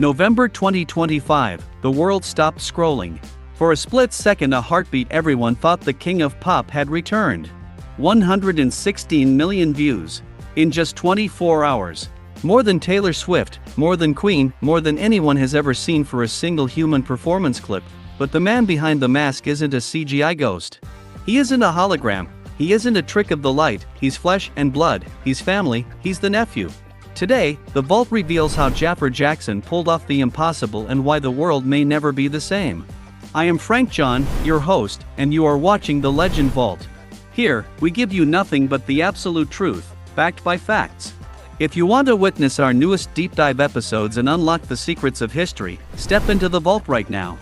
November 2025, the world stopped scrolling. For a split second, a heartbeat, everyone thought the king of pop had returned. 116 million views. In just 24 hours. More than Taylor Swift, more than Queen, more than anyone has ever seen for a single human performance clip. But the man behind the mask isn't a CGI ghost. He isn't a hologram. He isn't a trick of the light. He's flesh and blood. He's family. He's the nephew. Today, The Vault reveals how Jaafar Jackson pulled off the impossible and why the world may never be the same. I am Frank John, your host, and you are watching The Legend Vault. Here, we give you nothing but the absolute truth, backed by facts. If you want to witness our newest deep dive episodes and unlock the secrets of history, step into the vault right now.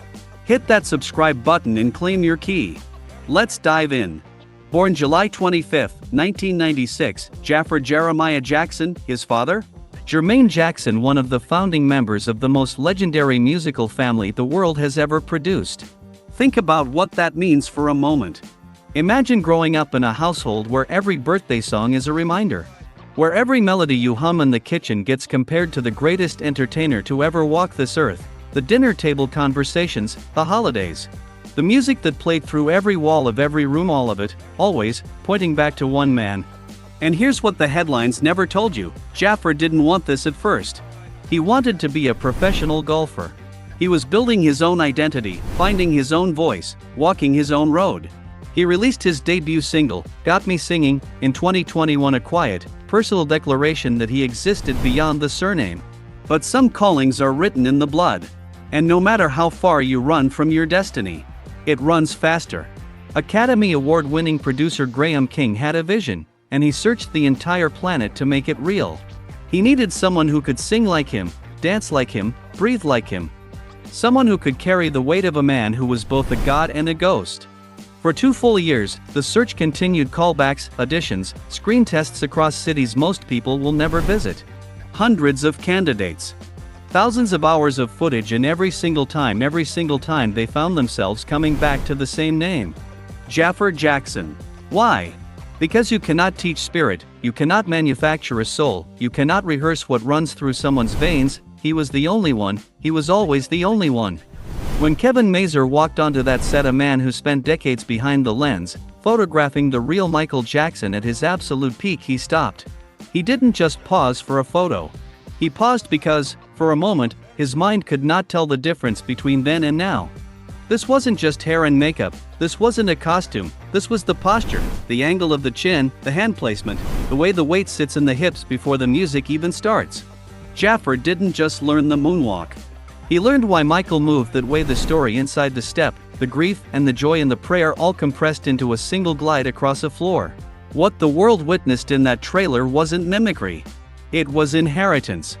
Hit that subscribe button and claim your key. Let's dive in. Born July 25, 1996, Jaafar Jeremiah Jackson, his father? Jermaine Jackson, one of the founding members of the most legendary musical family the world has ever produced. Think about what that means for a moment. Imagine growing up in a household where every birthday song is a reminder. Where every melody you hum in the kitchen gets compared to the greatest entertainer to ever walk this earth. The dinner table conversations, the holidays. The music that played through every wall of every room, all of it, always, pointing back to one man. And here's what the headlines never told you: Jaafar didn't want this at first. He wanted to be a professional golfer. He was building his own identity, finding his own voice, walking his own road. He released his debut single, Got Me Singing, in 2021, a quiet, personal declaration that he existed beyond the surname. But some callings are written in the blood. And no matter how far you run from your destiny, it runs faster. Academy Award-winning producer Graham King had a vision, and he searched the entire planet to make it real. He needed someone who could sing like him, dance like him, breathe like him. Someone who could carry the weight of a man who was both a god and a ghost. For 2 full years, the search continued. Callbacks, auditions, screen tests across cities most people will never visit. Hundreds of candidates. Thousands of hours of footage, and every single time they found themselves coming back to the same name. Jaafar Jackson. Why? Because you cannot teach spirit, you cannot manufacture a soul, you cannot rehearse what runs through someone's veins. He was the only one, he was always the only one. When Kevin Mazur walked onto that set, a man who spent decades behind the lens, photographing the real Michael Jackson at his absolute peak, he stopped. He didn't just pause for a photo. He paused because, for a moment, his mind could not tell the difference between then and now. This wasn't just hair and makeup, this wasn't a costume, this was the posture, the angle of the chin, the hand placement, the way the weight sits in the hips before the music even starts. Jaafar didn't just learn the moonwalk. He learned why Michael moved that way, the story inside the step, the grief and the joy and the prayer, all compressed into a single glide across a floor. What the world witnessed in that trailer wasn't mimicry. It was inheritance.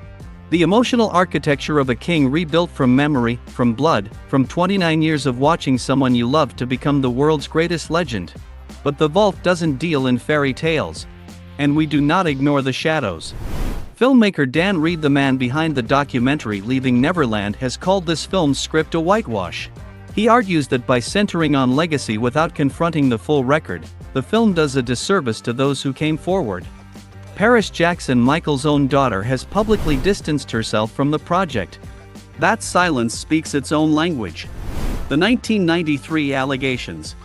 The emotional architecture of a king rebuilt from memory, from blood, from 29 years of watching someone you loved to become the world's greatest legend. But the vault doesn't deal in fairy tales. And we do not ignore the shadows. Filmmaker Dan Reed, the man behind the documentary Leaving Neverland, has called this film's script a whitewash. He argues that by centering on legacy without confronting the full record, the film does a disservice to those who came forward. Paris Jackson, Michael's own daughter, has publicly distanced herself from the project. That silence speaks its own language. The 1993 allegations.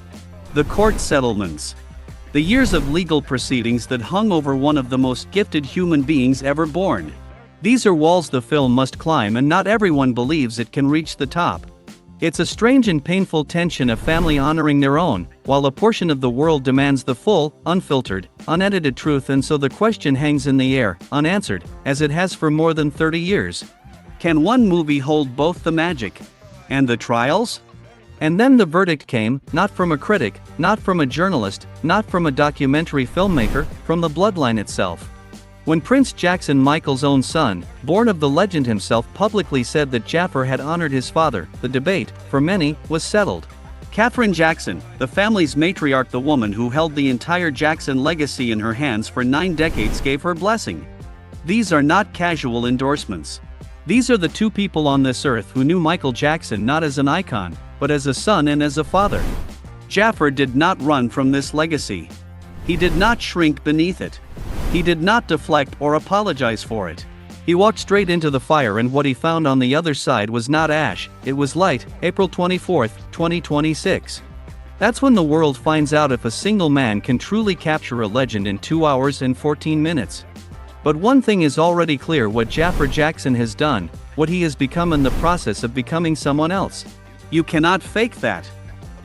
The court settlements. The years of legal proceedings that hung over one of the most gifted human beings ever born. These are walls the film must climb, and not everyone believes it can reach the top. It's a strange and painful tension, a family honoring their own, while a portion of the world demands the full, unfiltered, unedited truth, and so the question hangs in the air, unanswered, as it has for more than 30 years. Can one movie hold both the magic and the trials? And then the verdict came, not from a critic, not from a journalist, not from a documentary filmmaker, from the bloodline itself. When Prince Jackson, Michael's own son, born of the legend himself, publicly said that Jaafar had honored his father, the debate, for many, was settled. Katherine Jackson, the family's matriarch, the woman who held the entire Jackson legacy in her hands for 9 decades, gave her blessing. These are not casual endorsements. These are the 2 people on this earth who knew Michael Jackson not as an icon, but as a son and as a father. Jaafar did not run from this legacy. He did not shrink beneath it. He did not deflect or apologize for it. He walked straight into the fire, and what he found on the other side was not ash, it was light. April 24, 2026. That's when the world finds out if a single man can truly capture a legend in 2 hours and 14 minutes. But one thing is already clear: what Jaafar Jackson has done, what he has become in the process of becoming someone else. You cannot fake that.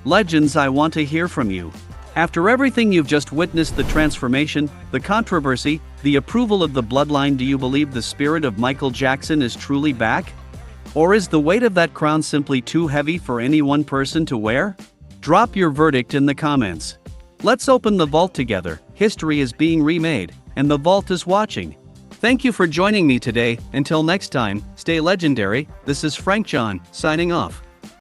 Legends, I want to hear from you. After everything you've just witnessed, the transformation, the controversy, the approval of the bloodline, do you believe the spirit of Michael Jackson is truly back? Or is the weight of that crown simply too heavy for any one person to wear? Drop your verdict in the comments. Let's open the vault together. History is being remade, and the vault is watching. Thank you for joining me today. Until next time, stay legendary. This is Frank John, signing off.